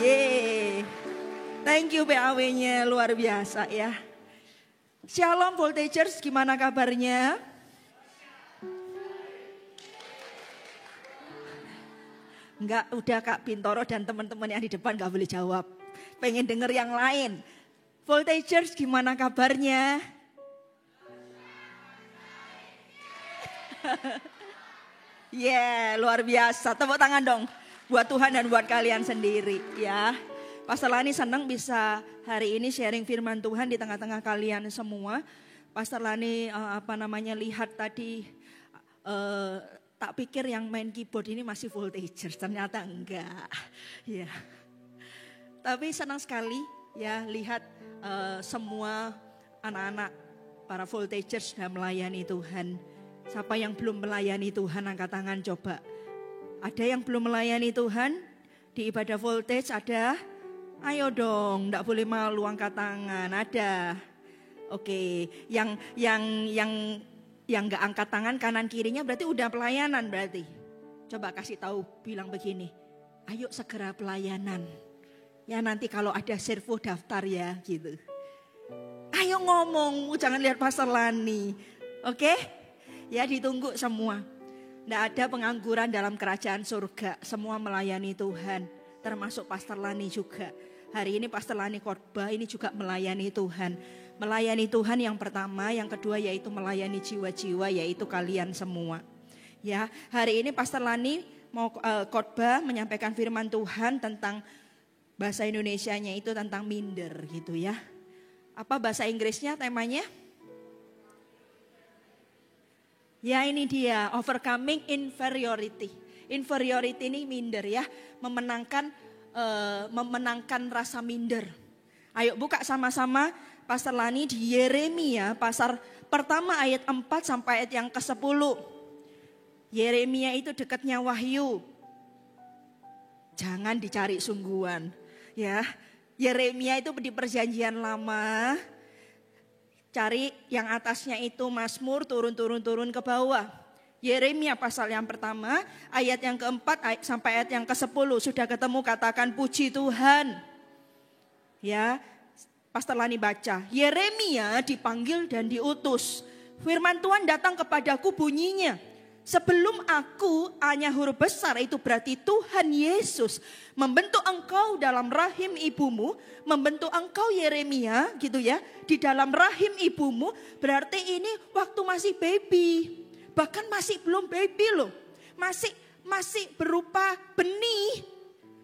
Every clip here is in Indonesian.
Yeay. Thank you PAW-nya, luar biasa ya. Shalom Voltagers, gimana kabarnya? Enggak, udah Kak Bintoro dan teman-teman yang di depan gak boleh jawab. Pengen denger yang lain. Voltagers, gimana kabarnya? Luar biasa. Tepuk tangan dong buat Tuhan dan buat kalian sendiri ya. Pastor Lani senang bisa hari ini sharing firman Tuhan di tengah-tengah kalian semua. Pastor Lani lihat tadi tak pikir yang main keyboard ini masih Voltagers, ternyata enggak. Ya. Tapi senang sekali ya lihat semua anak-anak para Voltagers sudah melayani Tuhan. Siapa yang belum melayani Tuhan angkat tangan coba. Ada yang belum melayani Tuhan di ibadah Voltage ada? Ayo dong, enggak boleh malu angkat tangan. Ada. Oke, yang enggak angkat tangan kanan kirinya berarti udah pelayanan berarti. Coba kasih tahu bilang begini. Ayo segera pelayanan. Ya nanti kalau ada servo daftar ya gitu. Ayo ngomong, jangan lihat Pastor Lani. Oke? Ya ditunggu semua. Tidak ada pengangguran dalam kerajaan surga. Semua melayani Tuhan. Termasuk Pastor Lani juga. Hari ini Pastor Lani khotbah ini juga melayani Tuhan. Melayani Tuhan yang pertama, yang kedua yaitu melayani jiwa-jiwa yaitu kalian semua. Ya, hari ini Pastor Lani mau khotbah menyampaikan firman Tuhan tentang bahasa Indonesianya itu tentang minder gitu ya. Apa bahasa Inggrisnya temanya? Ya ini dia, overcoming inferiority. Inferiority ini minder ya, memenangkan rasa minder. Ayo buka sama-sama Pastor Lani di Yeremia pasal pertama ayat 4 sampai ayat yang ke-10. Yeremia itu dekatnya Wahyu. Jangan dicari sungguhan ya. Yeremia itu di perjanjian lama. Cari yang atasnya itu Mazmur turun ke bawah. Yeremia pasal yang pertama ayat yang keempat sampai ayat yang ke-10 sudah ketemu katakan puji Tuhan. Ya, Pastor Lani baca. Yeremia dipanggil dan diutus. Firman Tuhan datang kepadaku bunyinya. Sebelum aku hanya huruf besar itu berarti Tuhan Yesus membentuk engkau dalam rahim ibumu, membentuk engkau Yeremia gitu ya, di dalam rahim ibumu berarti ini waktu masih baby, bahkan masih belum baby loh, masih berupa benih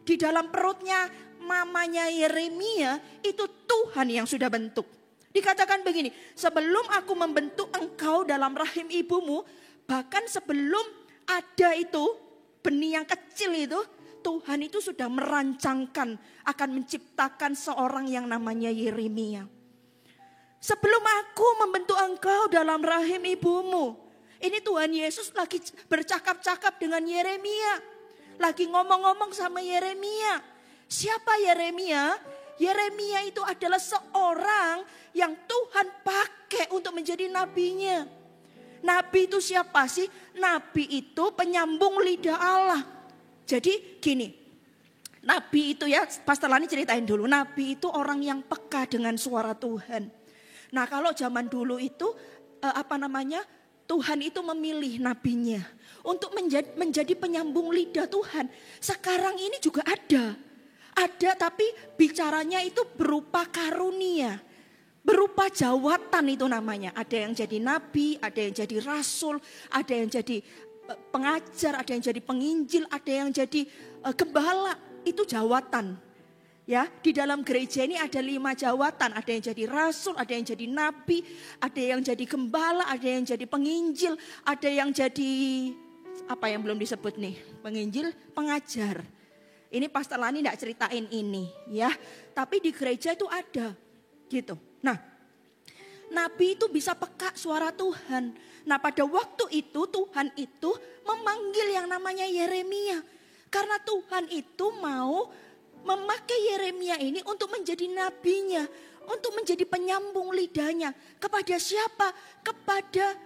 di dalam perutnya mamanya Yeremia itu Tuhan yang sudah bentuk. Dikatakan begini, sebelum aku membentuk engkau dalam rahim ibumu, bahkan sebelum ada itu benih yang kecil itu, Tuhan itu sudah merancangkan akan menciptakan seorang yang namanya Yeremia. Sebelum aku membentuk engkau dalam rahim ibumu. Ini Tuhan Yesus lagi bercakap-cakap dengan Yeremia. Lagi ngomong-ngomong sama Yeremia. Siapa Yeremia? Yeremia itu adalah seorang yang Tuhan pakai untuk menjadi nabinya. Nabi itu siapa sih? Nabi itu penyambung lidah Allah. Jadi gini, Nabi itu ya, Pastor Lani ceritain dulu. Nabi itu orang yang peka dengan suara Tuhan. Nah kalau zaman dulu itu Tuhan itu memilih nabinya untuk menjadi penyambung lidah Tuhan. Sekarang ini juga ada tapi bicaranya itu berupa karunia. Berupa jawatan itu namanya. Ada yang jadi nabi, ada yang jadi rasul, ada yang jadi pengajar, ada yang jadi penginjil, ada yang jadi gembala. Itu jawatan. Ya, di dalam gereja ini ada 5 jawatan. Ada yang jadi rasul, ada yang jadi nabi, ada yang jadi gembala, ada yang jadi penginjil, ada yang jadi apa yang belum disebut nih? Penginjil, pengajar. Ini Pastor Lani enggak ceritain ini, ya. Tapi di gereja itu ada gitu. Nah, nabi itu bisa peka suara Tuhan. Nah, pada waktu itu Tuhan itu memanggil yang namanya Yeremia. Karena Tuhan itu mau memakai Yeremia ini untuk menjadi nabinya. Untuk menjadi penyambung lidahnya. Kepada siapa? Kepada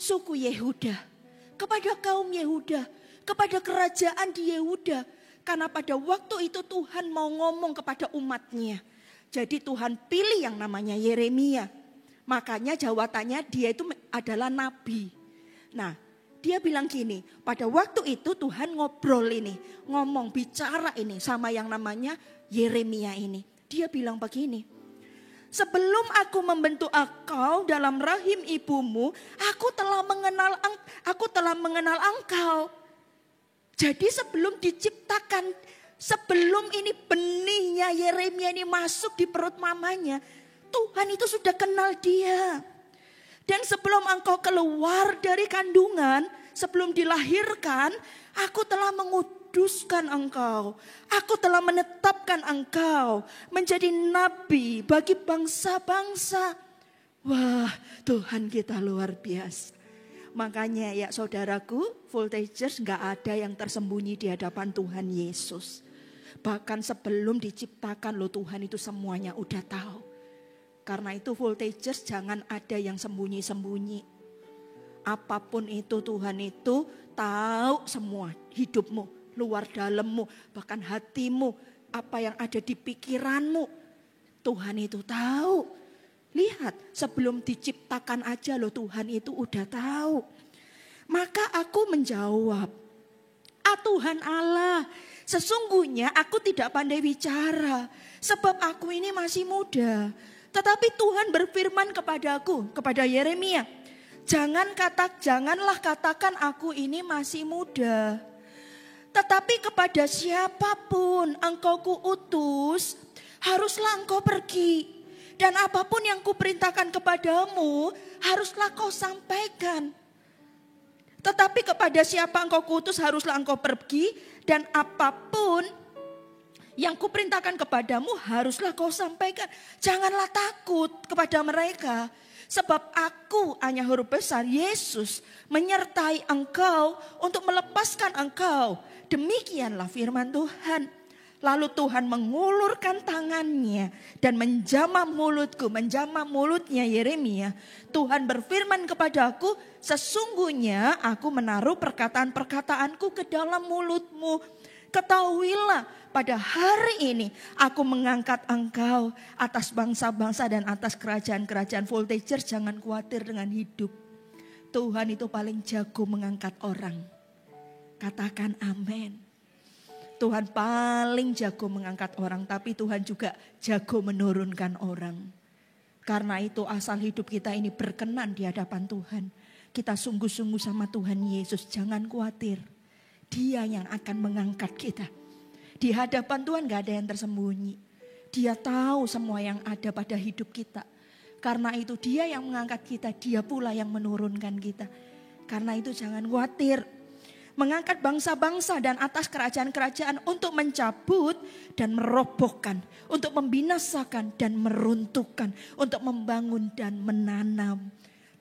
suku Yehuda. Kepada kaum Yehuda. Kepada kerajaan di Yehuda. Karena pada waktu itu Tuhan mau ngomong kepada umatnya. Jadi Tuhan pilih yang namanya Yeremia. Makanya jawabannya dia itu adalah nabi. Nah, dia bilang gini, pada waktu itu Tuhan ngobrol ini, ngomong, bicara ini sama yang namanya Yeremia ini. Dia bilang begini, sebelum aku membentuk engkau dalam rahim ibumu, aku telah mengenal engkau. Jadi sebelum diciptakan, sebelum ini benihnya Yeremia ini masuk di perut mamanya, Tuhan itu sudah kenal dia. Dan sebelum engkau keluar dari kandungan, sebelum dilahirkan, aku telah menguduskan engkau. Aku telah menetapkan engkau menjadi nabi bagi bangsa-bangsa. Wah, Tuhan kita luar biasa. Makanya ya saudaraku, Voltagers, gak ada yang tersembunyi di hadapan Tuhan Yesus. Bahkan sebelum diciptakan loh, Tuhan itu semuanya udah tahu. Karena itu Voltagers, jangan ada yang sembunyi-sembunyi. Apapun itu Tuhan itu tahu semua hidupmu, luar dalammu, bahkan hatimu, apa yang ada di pikiranmu. Tuhan itu tahu. Lihat, sebelum diciptakan aja loh Tuhan itu udah tahu. Maka aku menjawab, Tuhan Allah, sesungguhnya aku tidak pandai bicara, sebab aku ini masih muda. Tetapi Tuhan berfirman kepadaku, kepada Yeremia, janganlah katakan aku ini masih muda. Tetapi kepada siapapun engkau kuutus, haruslah engkau pergi. Dan apapun yang kuperintahkan kepadamu, haruslah kau sampaikan. Tetapi kepada siapa engkau kuutus, haruslah engkau pergi. Dan apapun yang kuperintahkan kepadamu haruslah kau sampaikan. Janganlah takut kepada mereka. Sebab aku, hanya huruf besar, Yesus, menyertai engkau untuk melepaskan engkau. Demikianlah firman Tuhan. Lalu Tuhan mengulurkan tangannya dan menjamah mulutnya Yeremia. Tuhan berfirman kepadaku, sesungguhnya aku menaruh perkataan-perkataanku ke dalam mulutmu. Ketahuilah, pada hari ini aku mengangkat engkau atas bangsa-bangsa dan atas kerajaan-kerajaan. Voltagers, jangan khawatir dengan hidup. Tuhan itu paling jago mengangkat orang. Katakan amin. Tuhan paling jago mengangkat orang, tapi Tuhan juga jago menurunkan orang. Karena itu asal hidup kita ini berkenan di hadapan Tuhan. Kita sungguh-sungguh sama Tuhan Yesus, jangan khawatir. Dia yang akan mengangkat kita. Di hadapan Tuhan gak ada yang tersembunyi. Dia tahu semua yang ada pada hidup kita. Karena itu dia yang mengangkat kita, dia pula yang menurunkan kita. Karena itu jangan khawatir. Mengangkat bangsa-bangsa dan atas kerajaan-kerajaan untuk mencabut dan merobohkan. Untuk membinasakan dan meruntuhkan. Untuk membangun dan menanam.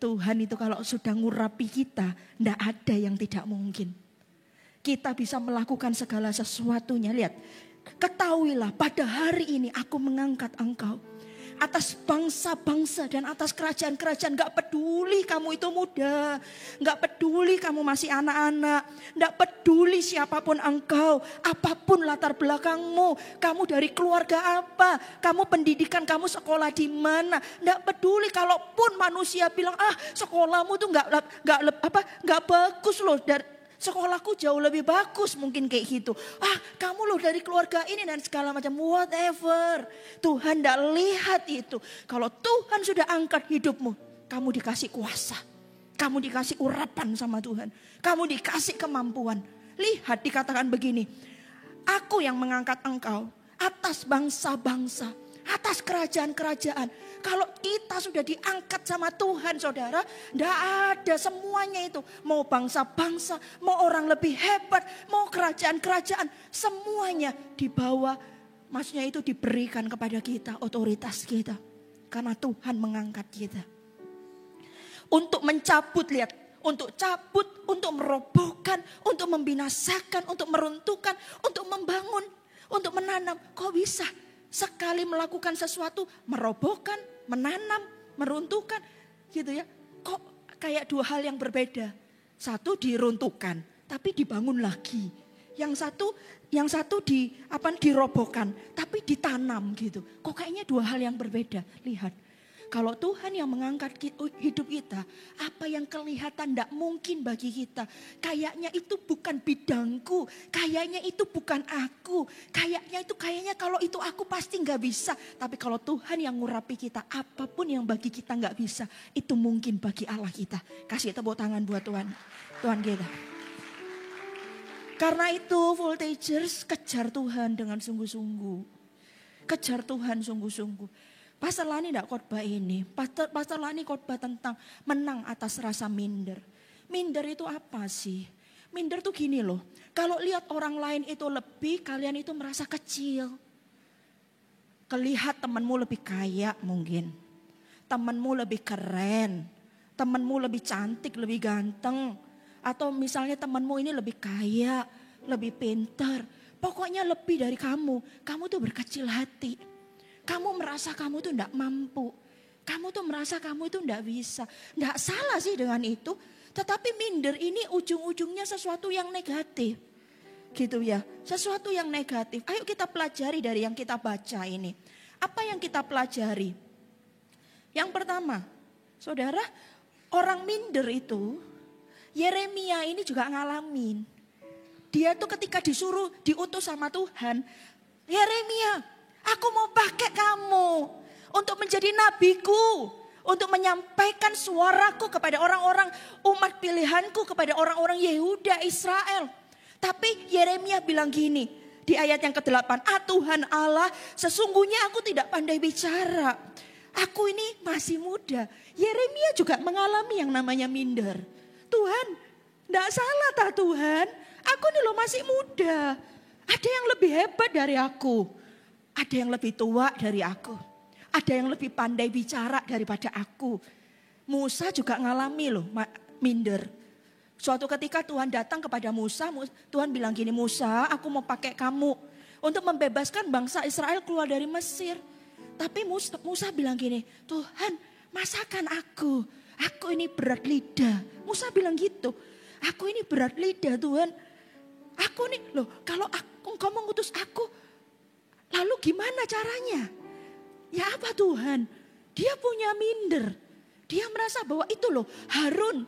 Tuhan itu kalau sudah ngurapi kita, tidak ada yang tidak mungkin. Kita bisa melakukan segala sesuatunya. Lihat, ketahuilah pada hari ini aku mengangkat engkau atas bangsa-bangsa dan atas kerajaan-kerajaan. Gak peduli kamu itu muda, gak peduli kamu masih anak-anak, gak peduli siapapun engkau, apapun latar belakangmu, kamu dari keluarga apa, kamu pendidikan kamu sekolah di mana, gak peduli. Kalaupun manusia bilang sekolahmu tuh gak bagus loh, sekolahku jauh lebih bagus, mungkin kayak gitu. Kamu loh dari keluarga ini dan segala macam, whatever. Tuhan tidak lihat itu. Kalau Tuhan sudah angkat hidupmu, kamu dikasih kuasa. Kamu dikasih urapan sama Tuhan. Kamu dikasih kemampuan. Lihat, dikatakan begini, aku yang mengangkat engkau atas bangsa-bangsa, atas kerajaan-kerajaan. Kalau kita sudah diangkat sama Tuhan, saudara, tidak ada semuanya itu. Mau bangsa-bangsa, mau orang lebih hebat, mau kerajaan-kerajaan, semuanya dibawa, maksudnya itu diberikan kepada kita, otoritas kita. Karena Tuhan mengangkat kita. Untuk mencabut, lihat, untuk cabut, untuk merobohkan, untuk membinasakan, untuk meruntuhkan, untuk membangun, untuk menanam. Kok bisa? Sekali melakukan sesuatu, merobohkan, menanam, meruntuhkan, gitu ya. Kok kayak dua hal yang berbeda. Satu diruntuhkan, tapi dibangun lagi. Yang satu dirobohkan, tapi ditanam gitu. Kok kayaknya dua hal yang berbeda. Lihat, kalau Tuhan yang mengangkat hidup kita, apa yang kelihatan tidak mungkin bagi kita. Kayaknya itu bukan bidangku, kayaknya itu bukan aku. Kayaknya kalau itu aku pasti nggak bisa. Tapi kalau Tuhan yang ngurapi kita, apapun yang bagi kita nggak bisa, itu mungkin bagi Allah kita. Kasih tepuk tangan buat Tuhan kita. Karena itu voltagers, kejar Tuhan dengan sungguh-sungguh. Kejar Tuhan sungguh-sungguh. Pastor Lani tidak khotbah ini. Pastor Lani khotbah tentang menang atas rasa minder. Minder itu apa sih? Minder tuh gini loh. Kalau lihat orang lain itu lebih, kalian itu merasa kecil. Kelihat temanmu lebih kaya mungkin. Temanmu lebih keren. Temanmu lebih cantik, lebih ganteng. Atau misalnya temanmu ini lebih kaya, lebih pintar. Pokoknya lebih dari kamu. Kamu tuh berkecil hati. Kamu merasa kamu tuh tidak mampu. Kamu tuh merasa kamu itu tidak bisa. Tidak salah sih dengan itu. Tetapi minder ini ujung-ujungnya sesuatu yang negatif. Gitu ya. Sesuatu yang negatif. Ayo kita pelajari dari yang kita baca ini. Apa yang kita pelajari? Yang pertama, saudara, orang minder itu, Yeremia ini juga ngalamin. Dia tuh ketika diutus sama Tuhan, Yeremia, aku mau pakai kamu untuk menjadi nabiku, untuk menyampaikan suaraku kepada orang-orang umat pilihanku, kepada orang-orang Yehuda, Israel. Tapi Yeremia bilang gini di ayat yang ke-8, Tuhan Allah, sesungguhnya aku tidak pandai bicara. Aku ini masih muda. Yeremia juga mengalami yang namanya minder. Tuhan, tidak salah tak Tuhan, aku ini loh masih muda. Ada yang lebih hebat dari aku. Ada yang lebih tua dari aku. Ada yang lebih pandai bicara daripada aku. Musa juga ngalami loh minder. Suatu ketika Tuhan datang kepada Musa, Tuhan bilang gini, Musa, aku mau pakai kamu untuk membebaskan bangsa Israel keluar dari Mesir. Tapi Musa bilang gini, Tuhan masakan aku ini berat lidah. Musa bilang gitu, aku ini berat lidah Tuhan. Aku ini loh, kalau engkau mengutus aku, lalu gimana caranya? Ya apa Tuhan? Dia punya minder. Dia merasa bahwa itu loh Harun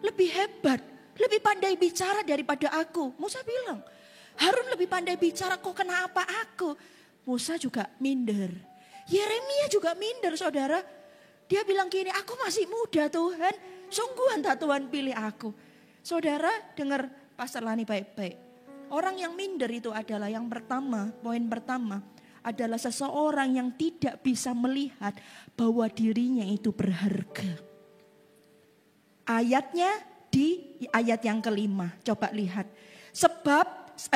lebih hebat, lebih pandai bicara daripada aku. Musa bilang, Harun lebih pandai bicara, kok kenapa aku? Musa juga minder. Yeremia juga minder saudara. Dia bilang gini, aku masih muda Tuhan. Sungguhan tak Tuhan pilih aku. Saudara dengar Pastor Lani baik-baik. Orang yang minder itu adalah yang pertama, poin pertama adalah seseorang yang tidak bisa melihat bahwa dirinya itu berharga. Ayatnya di ayat yang kelima, coba lihat.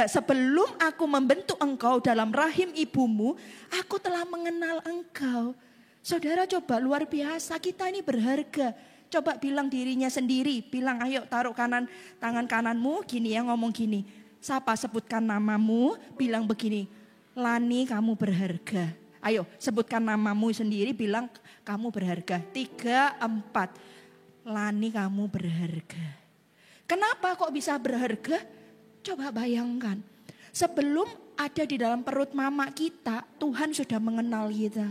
Sebelum aku membentuk engkau dalam rahim ibumu, aku telah mengenal engkau. Saudara coba luar biasa, kita ini berharga. Coba bilang dirinya sendiri, bilang ayo taruh tangan kananmu gini ya, ngomong gini. Siapa sebutkan namamu, bilang begini, Lani kamu berharga. Ayo sebutkan namamu sendiri, bilang kamu berharga. 3, 4, Lani kamu berharga. Kenapa kok bisa berharga? Coba bayangkan, sebelum ada di dalam perut mama kita, Tuhan sudah mengenal kita.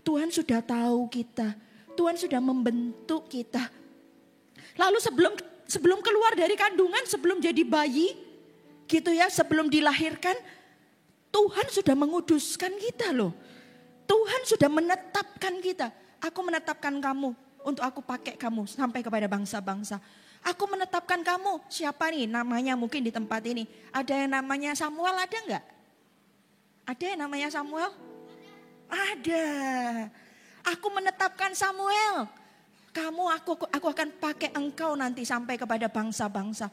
Tuhan sudah tahu kita. Tuhan sudah membentuk kita. Lalu sebelum keluar dari kandungan, sebelum jadi bayi, gitu ya, sebelum dilahirkan, Tuhan sudah menguduskan kita loh. Tuhan sudah menetapkan kita. Aku menetapkan kamu untuk aku pakai kamu sampai kepada bangsa-bangsa. Aku menetapkan kamu, siapa nih namanya mungkin di tempat ini. Ada yang namanya Samuel, ada enggak? Ada yang namanya Samuel? Ada. Aku menetapkan Samuel. Aku akan pakai engkau nanti sampai kepada bangsa-bangsa.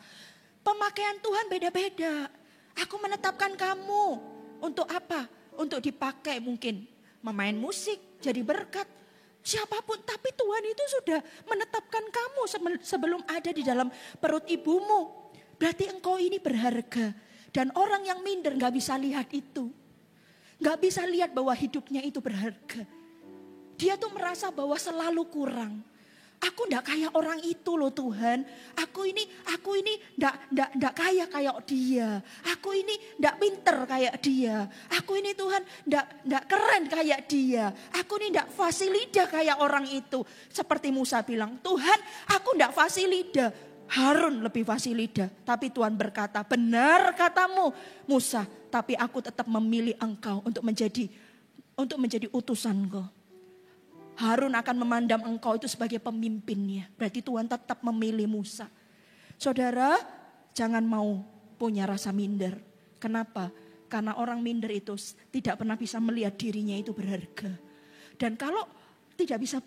Pemakaian Tuhan beda-beda. Aku menetapkan kamu untuk apa? Untuk dipakai mungkin memain musik, jadi berkat. Siapapun, tapi Tuhan itu sudah menetapkan kamu sebelum ada di dalam perut ibumu. Berarti engkau ini berharga. Dan orang yang minder gak bisa lihat itu. Gak bisa lihat bahwa hidupnya itu berharga. Dia tuh merasa bahwa selalu kurang. Aku enggak kayak orang itu loh Tuhan. Aku ini enggak kaya kayak dia. Aku ini enggak pinter kayak dia. Aku ini Tuhan enggak keren kayak dia. Aku ini enggak fasilida kayak orang itu. Seperti Musa bilang, Tuhan aku enggak fasilida. Harun lebih fasilida. Tapi Tuhan berkata, benar katamu Musa. Tapi aku tetap memilih engkau untuk menjadi utusanku. Harun akan memandang engkau itu sebagai pemimpinnya. Berarti Tuhan tetap memilih Musa. Saudara, jangan mau punya rasa minder. Kenapa? Karena orang minder itu tidak pernah bisa melihat dirinya itu berharga. Dan kalau tidak bisa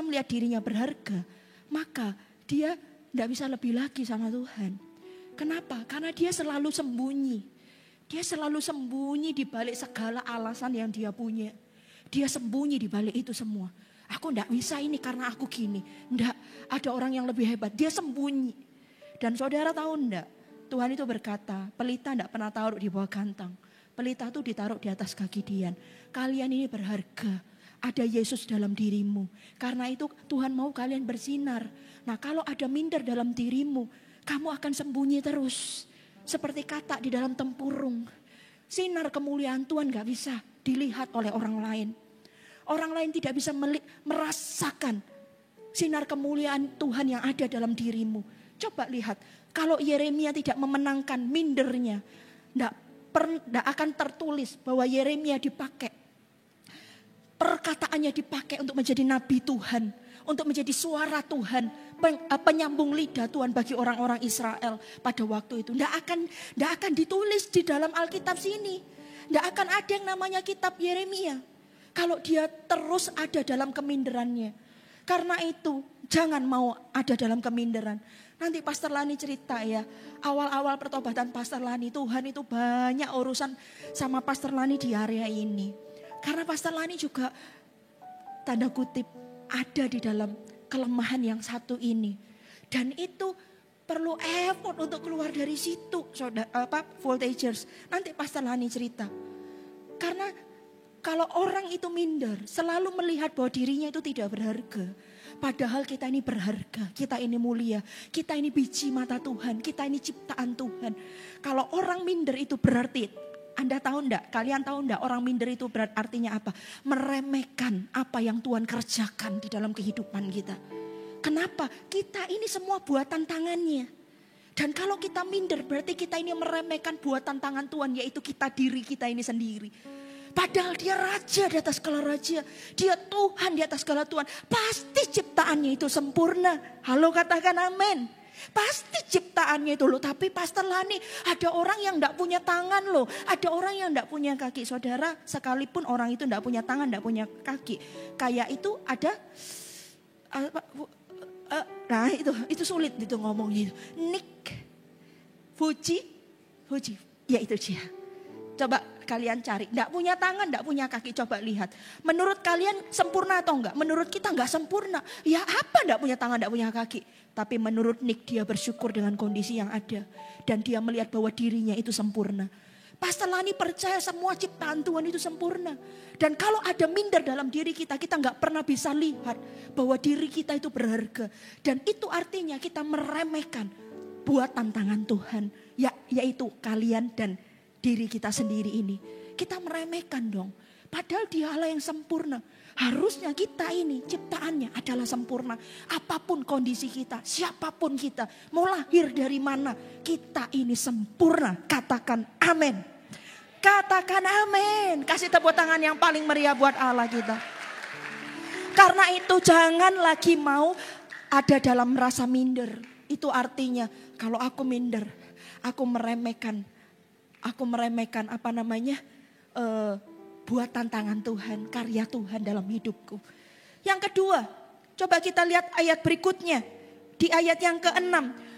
melihat dirinya berharga, maka dia tidak bisa lebih lagi sama Tuhan. Kenapa? Karena dia selalu sembunyi. Dia selalu sembunyi di balik segala alasan yang dia punya. Dia sembunyi di balik itu semua. Aku enggak bisa ini karena aku gini. Enggak, ada orang yang lebih hebat. Dia sembunyi. Dan saudara tahu enggak? Tuhan itu berkata, pelita enggak pernah taruh di bawah gantang. Pelita itu ditaruh di atas kaki Dian. Kalian ini berharga. Ada Yesus dalam dirimu. Karena itu Tuhan mau kalian bersinar. Nah kalau ada minder dalam dirimu, kamu akan sembunyi terus. Seperti katak di dalam tempurung. Sinar kemuliaan Tuhan enggak bisa dilihat oleh orang lain. Orang lain tidak bisa merasakan sinar kemuliaan Tuhan yang ada dalam dirimu. Coba lihat, kalau Yeremia tidak memenangkan mindernya, tidak akan tertulis bahwa Yeremia dipakai. Perkataannya dipakai untuk menjadi nabi Tuhan, untuk menjadi suara Tuhan, penyambung lidah Tuhan bagi orang-orang Israel pada waktu itu. Tidak akan ditulis di dalam Alkitab sini. Tidak akan ada yang namanya kitab Yeremia. Kalau dia terus ada dalam keminderannya. Karena itu jangan mau ada dalam keminderan. Nanti Pastor Lani cerita ya. Awal-awal pertobatan Pastor Lani, Tuhan itu banyak urusan sama Pastor Lani di area ini. Karena Pastor Lani juga tanda kutip ada di dalam kelemahan yang satu ini. Dan itu perlu effort untuk keluar dari situ, voltagers. Nanti Pastor Lani cerita. Karena kalau orang itu minder, selalu melihat bahwa dirinya itu tidak berharga. Padahal kita ini berharga, kita ini mulia, kita ini biji mata Tuhan, kita ini ciptaan Tuhan. Kalau orang minder itu berarti, Anda tahu enggak, kalian tahu enggak orang minder itu artinya apa? Meremehkan apa yang Tuhan kerjakan di dalam kehidupan kita. Kenapa? Kita ini semua buatan tangannya. Dan kalau kita minder berarti kita ini meremehkan buatan tangan Tuhan, yaitu diri kita ini sendiri. Padahal dia raja di atas segala raja. Dia Tuhan di atas segala Tuhan. Pasti ciptaannya itu sempurna. Halo katakan amin. Pasti ciptaannya itu loh. Tapi Pastor Lani, ada orang yang enggak punya tangan loh. Ada orang yang enggak punya kaki. Saudara, sekalipun orang itu enggak punya tangan, enggak punya kaki. Kayak itu ada... Nah itu sulit gitu ngomongnya. Nick Fuji, ya itu dia. Coba kalian cari, enggak punya tangan, enggak punya kaki, coba lihat. Menurut kalian sempurna atau enggak? Menurut kita enggak sempurna. Ya apa enggak punya tangan, enggak punya kaki? Tapi menurut Nick dia bersyukur dengan kondisi yang ada. Dan dia melihat bahwa dirinya itu sempurna. Pastor Lani percaya semua ciptaan Tuhan itu sempurna. Dan kalau ada minder dalam diri kita enggak pernah bisa lihat bahwa diri kita itu berharga. Dan itu artinya kita meremehkan buatan tangan Tuhan. Yaitu kalian dan diri kita sendiri ini. Kita meremehkan dong. Padahal dia Allah yang sempurna. Harusnya kita ini ciptaannya adalah sempurna. Apapun kondisi kita, siapapun kita, mau lahir dari mana, kita ini sempurna. Katakan amin. Katakan amin. Kasih tepuk tangan yang paling meriah buat Allah kita. Karena itu jangan lagi mau ada dalam rasa minder. Itu artinya kalau aku minder, aku meremehkan buatan tangan Tuhan, karya Tuhan dalam hidupku. Yang kedua, coba kita lihat ayat berikutnya. Di ayat yang ke-6.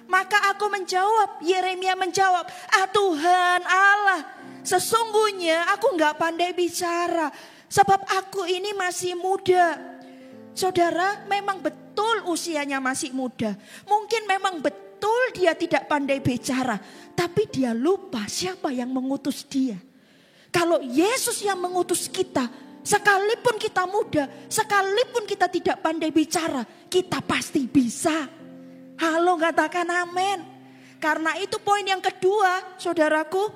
Maka aku menjawab, Yeremia menjawab, Tuhan Allah, sesungguhnya aku enggak pandai bicara, sebab aku ini masih muda. Saudara, memang betul usianya masih muda. Mungkin memang betul dia tidak pandai bicara, tapi dia lupa siapa yang mengutus dia. Kalau Yesus yang mengutus kita, Sekalipun kita muda, sekalipun kita tidak pandai bicara, kita pasti bisa. Halo, katakan amin. Karena itu poin yang kedua, saudaraku,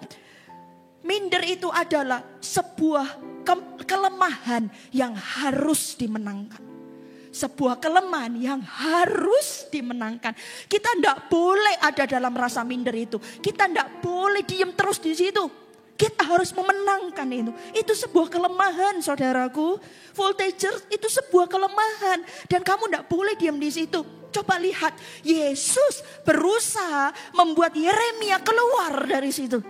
minder itu adalah sebuah kelemahan yang harus dimenangkan. Sebuah kelemahan yang harus dimenangkan. Kita tidak boleh ada dalam rasa minder itu. Kita tidak boleh diam terus di situ. Kita harus memenangkan itu. Itu sebuah kelemahan, saudaraku. Voltagers itu sebuah kelemahan. Dan kamu tidak boleh diam di situ. Coba lihat, Yesus berusaha membuat Yeremia keluar dari situ.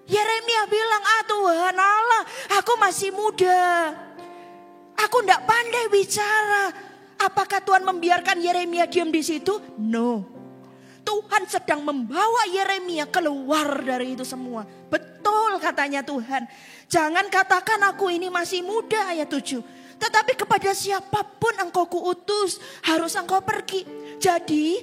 Yeremia bilang, Tuhan Allah, aku masih muda. Aku tidak pandai bicara. Apakah Tuhan membiarkan Yeremia diam di situ? No. Tuhan sedang membawa Yeremia keluar dari itu semua. Betul katanya Tuhan. Jangan katakan aku ini masih muda, ayat 7. Tetapi kepada siapapun engkau kuutus, harus engkau pergi. Jadi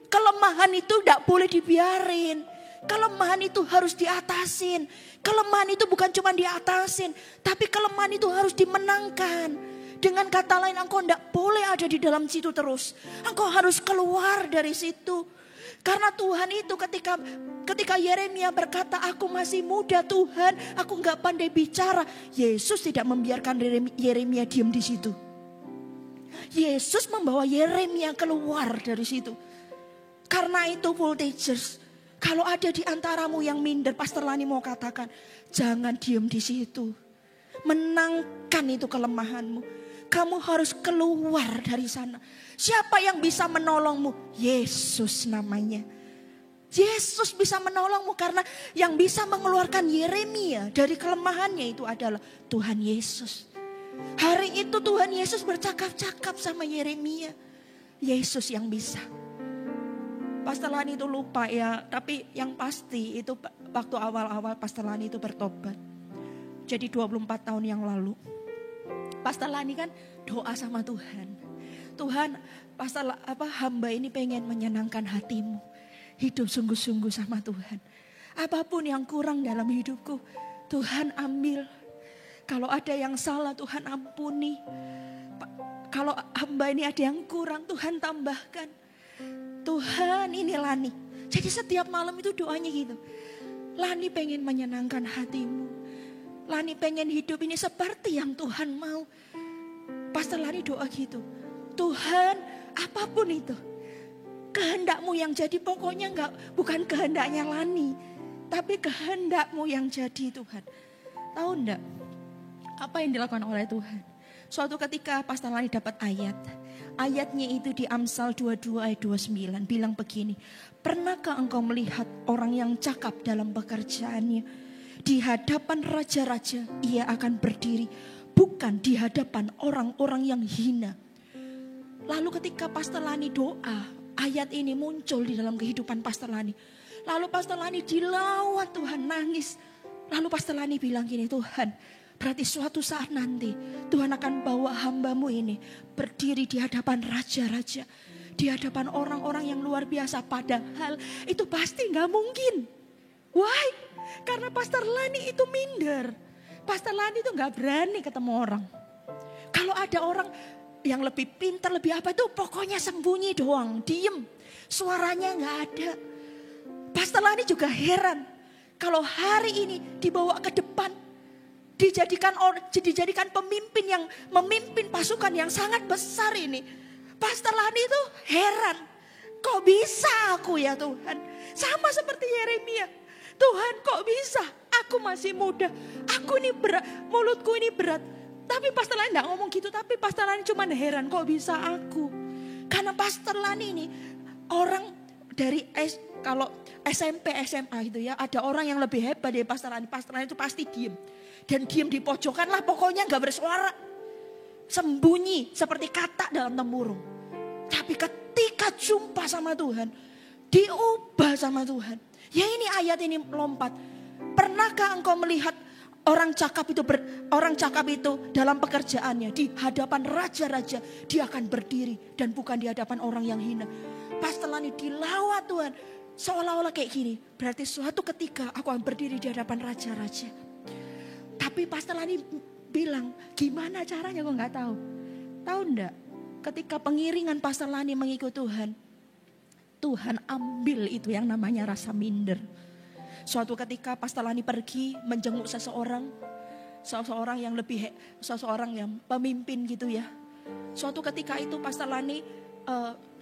kelemahan itu tidak boleh dibiarin. Kelemahan itu harus diatasin. Kelemahan itu bukan cuma diatasin, tapi kelemahan itu harus dimenangkan. Dengan kata lain, engkau tidak boleh ada di dalam situ terus. Engkau harus keluar dari situ. Karena Tuhan itu ketika Yeremia berkata, aku masih muda Tuhan, aku nggak pandai bicara. Yesus tidak membiarkan Yeremia diam di situ. Yesus membawa Yeremia keluar dari situ. Karena itu voltagers, kalau ada di antaramu yang minder, Pastor Lani mau katakan, jangan diam di situ. Menangkan itu kelemahanmu. Kamu harus keluar dari sana. Siapa yang bisa menolongmu? Yesus namanya. Yesus bisa menolongmu karena yang bisa mengeluarkan Yeremia dari kelemahannya itu adalah Tuhan Yesus. Hari itu Tuhan Yesus bercakap-cakap sama Yeremia. Yesus yang bisa. Pastor Lani itu lupa ya, tapi yang pasti itu waktu awal-awal Pastor Lani itu bertobat. Jadi 24 tahun yang lalu. Pastor Lani kan doa sama Tuhan. Tuhan, hamba ini pengen menyenangkan hatimu. Hidup sungguh-sungguh sama Tuhan. Apapun yang kurang dalam hidupku, Tuhan ambil. Kalau ada yang salah, Tuhan ampuni. Kalau hamba ini ada yang kurang, Tuhan tambahkan. Tuhan, ini Lani. Jadi setiap malam itu doanya gitu. Lani pengen menyenangkan hatimu. Lani pengen hidup ini seperti yang Tuhan mau. Pastor Lani doa gitu. Tuhan, apapun itu. Kehendakmu yang jadi, pokoknya bukan kehendaknya Lani. Tapi kehendakmu yang jadi Tuhan. Tahu enggak? Apa yang dilakukan oleh Tuhan? Suatu ketika Pastor Lani dapat ayat. Ayatnya itu di Amsal 22 ayat 29. Bilang begini. Pernahkah engkau melihat orang yang cakap dalam pekerjaannya? Di hadapan raja-raja ia akan berdiri. Bukan di hadapan orang-orang yang hina. Lalu ketika Pastor Lani doa, ayat ini muncul di dalam kehidupan Pastor Lani. Lalu Pastor Lani dilawat Tuhan, nangis. Lalu Pastor Lani bilang gini, Tuhan, berarti suatu saat nanti Tuhan akan bawa hambamu ini berdiri di hadapan raja-raja. Di hadapan orang-orang yang luar biasa. Padahal itu pasti gak mungkin. Why? Karena Pastor Lani itu minder. Pastor Lani itu gak berani ketemu orang. Kalau ada orang yang lebih pintar, lebih apa itu pokoknya sembunyi doang, diem. Suaranya gak ada. Pastor Lani juga heran. Kalau hari ini dibawa ke depan, dijadikan pemimpin yang memimpin pasukan yang sangat besar ini. Pastor Lani itu heran. Kok bisa aku ya Tuhan? Sama seperti Yeremia. Tuhan kok bisa? Aku masih muda. Aku ini berat, mulutku ini berat. Tapi Pastor Lani enggak ngomong gitu. Tapi Pastor Lani cuma heran kok bisa aku. Karena Pastor Lani ini orang dari kalau SMP, SMA itu ya. Ada orang yang lebih hebat dari Pastor Lani. Pastor Lani itu pasti diem. Dan diem di pojokan lah pokoknya gak bersuara. Sembunyi seperti katak dalam tempurung. Tapi ketika jumpa sama Tuhan. Diubah sama Tuhan. Ya ini ayat ini melompat. Pernahkah engkau melihat orang cakap itu dalam pekerjaannya di hadapan raja-raja dia akan berdiri dan bukan di hadapan orang yang hina. Pastor Lani dilawat Tuhan seolah-olah kayak gini. Berarti suatu ketika aku akan berdiri di hadapan raja-raja. Tapi Pastor Lani bilang, gimana caranya kok nggak tahu. Tahu enggak? Ketika pengiringan Pastor Lani mengikut Tuhan, Tuhan ambil itu yang namanya rasa minder. Suatu ketika Pastor Lani pergi menjenguk seseorang yang pemimpin gitu ya. Suatu ketika itu Pastor Lani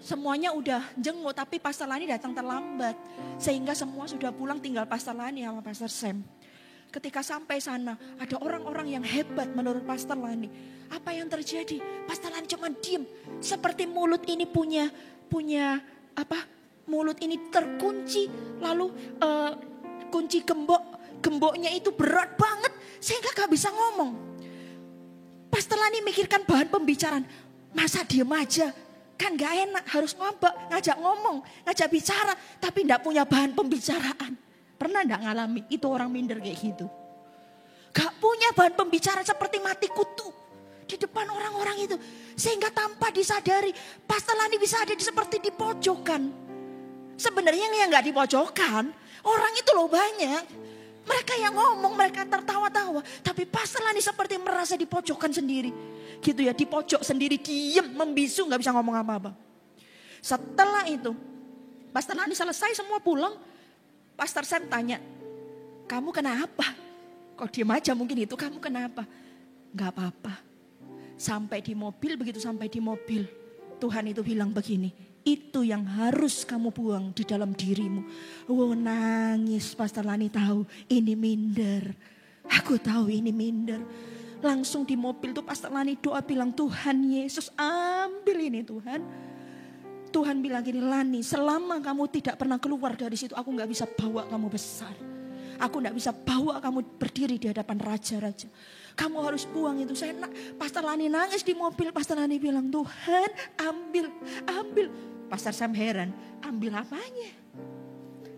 semuanya udah jenguk, tapi Pastor Lani datang terlambat. Sehingga semua sudah pulang, tinggal Pastor Lani sama Pastor Sam. Ketika sampai sana, ada orang-orang yang hebat menurut Pastor Lani. Apa yang terjadi? Pastor Lani cuma diem. Seperti mulut ini punya mulut ini terkunci. Lalu kunci gemboknya itu berat banget. Sehingga gak bisa ngomong. Pastor Lani mikirkan bahan pembicaraan. Masa diem aja? Kan gak enak, harus ngajak ngomong, ngajak bicara. Tapi gak punya bahan pembicaraan. Pernah gak ngalami? Itu orang minder kayak gitu. Gak punya bahan pembicaraan, seperti mati kutu di depan orang-orang itu. Sehingga tanpa disadari, Pastor Lani bisa ada seperti di pojokan. Sebenarnya yang gak di pojokan, orang itu loh banyak. Mereka yang ngomong, mereka tertawa-tawa. Tapi Pastor Lani seperti merasa di pojokan sendiri. Gitu ya, di pojok sendiri, diem, membisu, gak bisa ngomong apa-apa. Setelah itu, Pastor Lani selesai semua pulang. Pastor Sam tanya, kamu kenapa? Kok diem aja mungkin itu, kamu kenapa? Gak apa-apa. Begitu sampai di mobil, Tuhan itu bilang begini, itu yang harus kamu buang di dalam dirimu. Wow, nangis. Pastor Lani tahu ini minder. Aku tahu ini minder. Langsung di mobil tuh Pastor Lani doa bilang, Tuhan Yesus ambil ini Tuhan. Tuhan bilang gini, Lani, selama kamu tidak pernah keluar dari situ, aku gak bisa bawa kamu besar. Aku gak bisa bawa kamu berdiri di hadapan raja-raja. Kamu harus buang itu. Pastor Lani nangis di mobil. Pastor Lani bilang, Tuhan ambil. Pastor Sam heran, ambil apanya?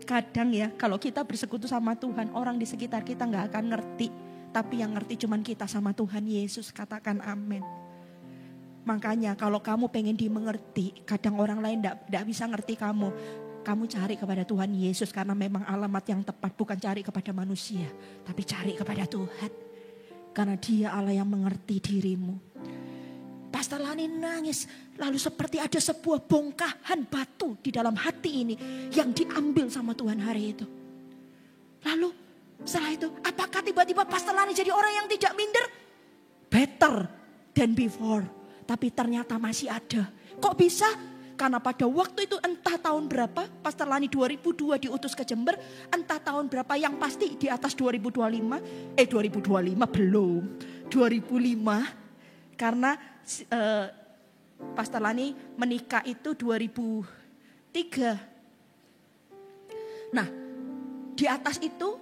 Kadang ya, kalau kita bersekutu sama Tuhan, orang di sekitar kita gak akan ngerti. Tapi yang ngerti cuman kita sama Tuhan Yesus. Katakan amin. Makanya kalau kamu pengen dimengerti, kadang orang lain tidak bisa ngerti kamu. Kamu cari kepada Tuhan Yesus karena memang alamat yang tepat. Bukan cari kepada manusia, tapi cari kepada Tuhan. Karena Dia Allah yang mengerti dirimu. Pastor Lani nangis. Lalu seperti ada sebuah bongkahan batu di dalam hati ini yang diambil sama Tuhan hari itu. Lalu setelah itu, apakah tiba-tiba Pastor Lani jadi orang yang tidak minder? Better than before. Tapi ternyata masih ada. Kok bisa? Karena pada waktu itu entah tahun berapa, Pastor Lani 2002 diutus ke Jember. Entah tahun berapa, yang pasti di atas 2025. 2025 belum. 2005. Karena Pastor Lani menikah itu 2003. Nah, di atas itu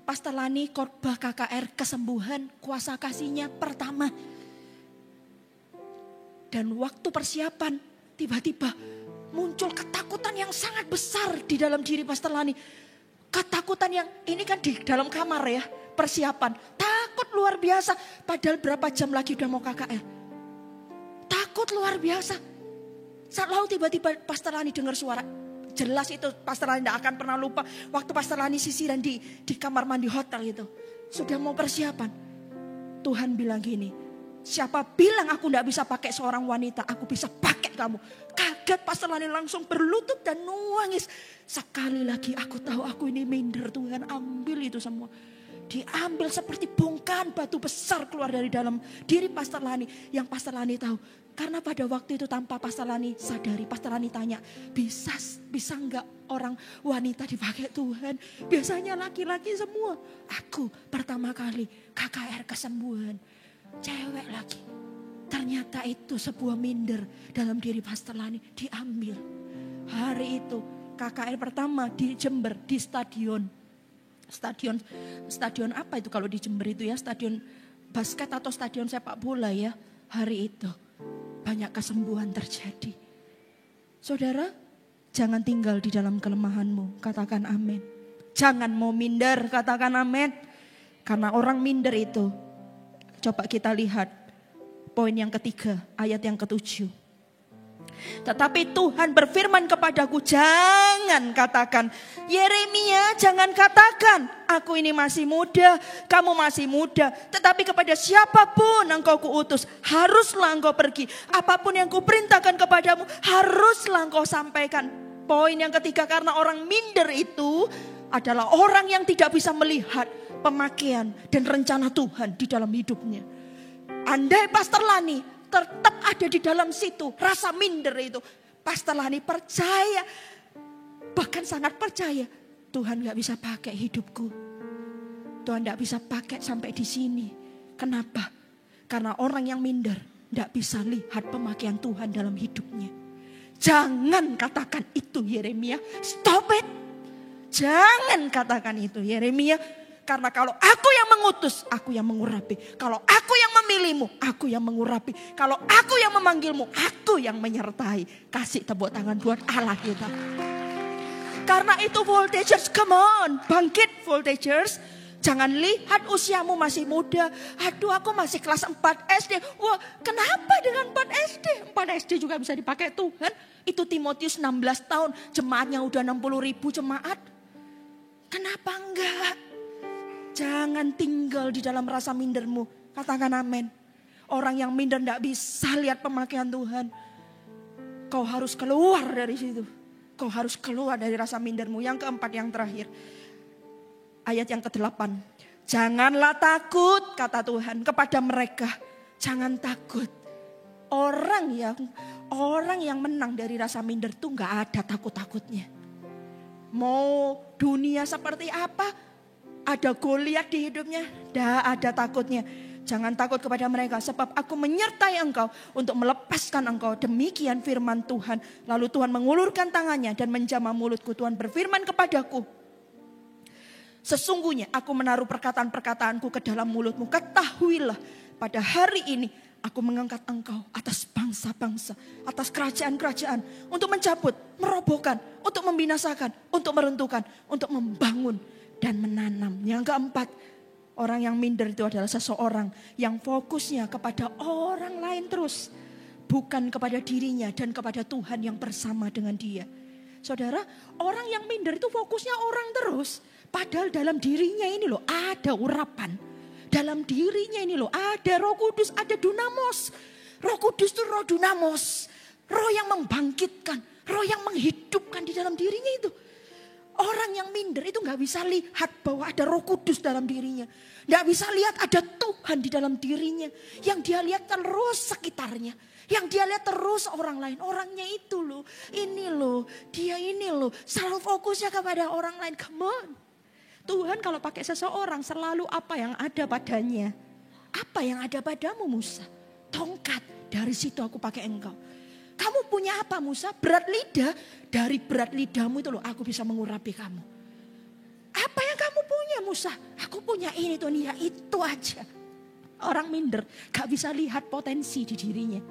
Pastor Lani khotbah KKR kesembuhan kuasa kasihnya pertama. Dan waktu persiapan tiba-tiba muncul ketakutan yang sangat besar di dalam diri Pastor Lani. Ketakutan yang ini kan di dalam kamar ya, persiapan. Takut luar biasa, padahal berapa jam lagi udah mau KKR. Takut luar biasa. Lalu tiba-tiba Pastor Lani dengar suara. Jelas itu Pastor Lani tidak akan pernah lupa. Waktu Pastor Lani sisiran di kamar mandi hotel itu. Sudah mau persiapan. Tuhan bilang gini, siapa bilang aku tidak bisa pakai seorang wanita, aku bisa pakai kamu. Kaget Pastor Lani langsung berlutut dan nangis. Sekali lagi aku tahu aku ini minder, Tuhan ambil itu semua. Diambil seperti bongkahan batu besar keluar dari dalam diri Pastor Lani. Yang Pastor Lani tahu. Karena pada waktu itu tanpa Pastor Lani sadari, Pastor Lani tanya, bisa enggak orang wanita dipakai Tuhan? Biasanya laki-laki semua. Aku pertama kali KKR kesembuhan. Cewek lagi. Ternyata itu sebuah minder dalam diri Pastor Lani diambil. Hari itu KKR pertama di Jember di stadion apa itu kalau di Jember itu ya, stadion basket atau stadion sepak bola ya. Hari itu banyak kesembuhan terjadi. Saudara, jangan tinggal di dalam kelemahanmu, katakan amin. Jangan mau minder, katakan amin. Karena orang minder itu, coba kita lihat poin yang ketiga, ayat yang ke-7. Tetapi Tuhan berfirman kepadaku, jangan katakan, Yeremia jangan katakan, aku ini masih muda, kamu masih muda. Tetapi kepada siapapun engkau kuutus, haruslah engkau pergi. Apapun yang kuperintahkan kepadamu, haruslah engkau sampaikan. Poin yang ketiga, karena orang minder itu adalah orang yang tidak bisa melihat pemakaian dan rencana Tuhan di dalam hidupnya. Andai Pastor Lani tetap ada di dalam situ, rasa minder itu, Pastor Lani percaya, bahkan sangat percaya, Tuhan gak bisa pakai hidupku. Tuhan gak bisa pakai sampai di sini. Kenapa? Karena orang yang minder gak bisa lihat pemakaian Tuhan dalam hidupnya. Jangan katakan itu Yeremia, stop it. Jangan katakan itu Yeremia. Karena kalau aku yang mengutus, aku yang mengurapi. Kalau aku yang memilihmu, aku yang mengurapi. Kalau aku yang memanggilmu, aku yang menyertai. Kasih tepuk tangan buat Allah kita. Karena itu voltagers, come on. Bangkit voltagers. Jangan lihat usiamu masih muda. Aduh, aku masih kelas 4 SD. Wah, kenapa dengan 4 SD? 4 SD juga bisa dipakai Tuhan. Itu Timotius 16 tahun. Jemaatnya udah 60.000 jemaat. Kenapa enggak? Jangan tinggal di dalam rasa mindermu. Katakan amin. Orang yang minder tidak bisa lihat pemakaian Tuhan. Kau harus keluar dari situ. Kau harus keluar dari rasa mindermu. Yang keempat, yang terakhir. Ayat yang ke-8. Janganlah takut, kata Tuhan, kepada mereka. Jangan takut. Orang yang menang dari rasa minder itu gak ada takut-takutnya. Mau dunia seperti apa? Ada Goliat di hidupnya, tidak ada takutnya. Jangan takut kepada mereka, sebab aku menyertai engkau untuk melepaskan engkau. Demikian firman Tuhan. Lalu Tuhan mengulurkan tangannya dan menjamah mulutku. Tuhan berfirman kepadaku, sesungguhnya aku menaruh perkataan-perkataanku ke dalam mulutmu. Ketahuilah, pada hari ini aku mengangkat engkau atas bangsa-bangsa, atas kerajaan-kerajaan, untuk mencabut, merobohkan, untuk membinasakan, untuk meruntuhkan, untuk membangun dan menanam. Yang keempat, orang yang minder itu adalah seseorang yang fokusnya kepada orang lain terus, bukan kepada dirinya dan kepada Tuhan yang bersama dengan dia. Saudara, orang yang minder itu fokusnya orang terus, padahal dalam dirinya ini loh ada urapan. Dalam dirinya ini loh ada Roh Kudus, ada dunamos. Roh Kudus itu roh dunamos, roh yang membangkitkan, roh yang menghidupkan di dalam dirinya itu. Orang yang minder itu gak bisa lihat bahwa ada Roh Kudus dalam dirinya. Gak bisa lihat ada Tuhan di dalam dirinya. Yang dia lihat terus sekitarnya. Yang dia lihat terus orang lain. Orangnya itu loh, ini loh, dia ini loh. Selalu fokusnya kepada orang lain. Come on. Tuhan kalau pakai seseorang selalu apa yang ada padanya. Apa yang ada padamu Musa? Tongkat. Dari situ aku pakai engkau. Kamu punya apa Musa? Berat lidah. Dari berat lidahmu itu loh aku bisa mengurapi kamu. Apa yang kamu punya Musa? Aku punya ini tuh nih, ya itu aja. Orang minder gak bisa lihat potensi di dirinya.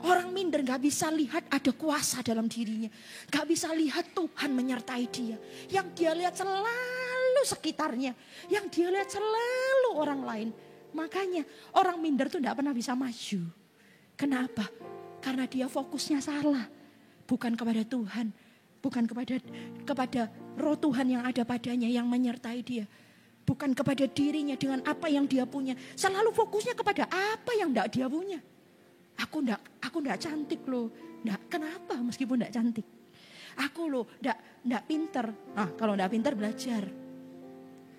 Orang minder gak bisa lihat ada kuasa dalam dirinya. Gak bisa lihat Tuhan menyertai dia. Yang dia lihat selalu sekitarnya. Yang dia lihat selalu orang lain. Makanya orang minder tuh gak pernah bisa maju. Kenapa? Karena dia fokusnya salah. Bukan kepada Tuhan. Bukan kepada roh Tuhan yang ada padanya, yang menyertai dia. Bukan kepada dirinya dengan apa yang dia punya. Selalu fokusnya kepada apa yang tidak dia punya. Aku ndak cantik loh. Kenapa meskipun ndak cantik? Aku loh ndak pinter. Nah, kalau ndak pinter belajar.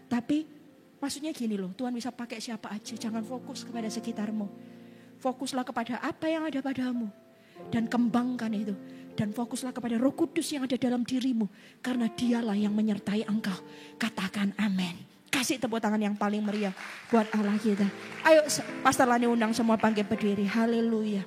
Tapi maksudnya gini loh, Tuhan bisa pakai siapa aja. Jangan fokus kepada sekitarmu. Fokuslah kepada apa yang ada padamu. Dan kembangkan itu. Dan fokuslah kepada Roh Kudus yang ada dalam dirimu. Karena dialah yang menyertai engkau. Katakan amin. Kasih tepuk tangan yang paling meriah buat Allah kita. Ayo Pastor Lani undang semua bangkit berdiri. Haleluya.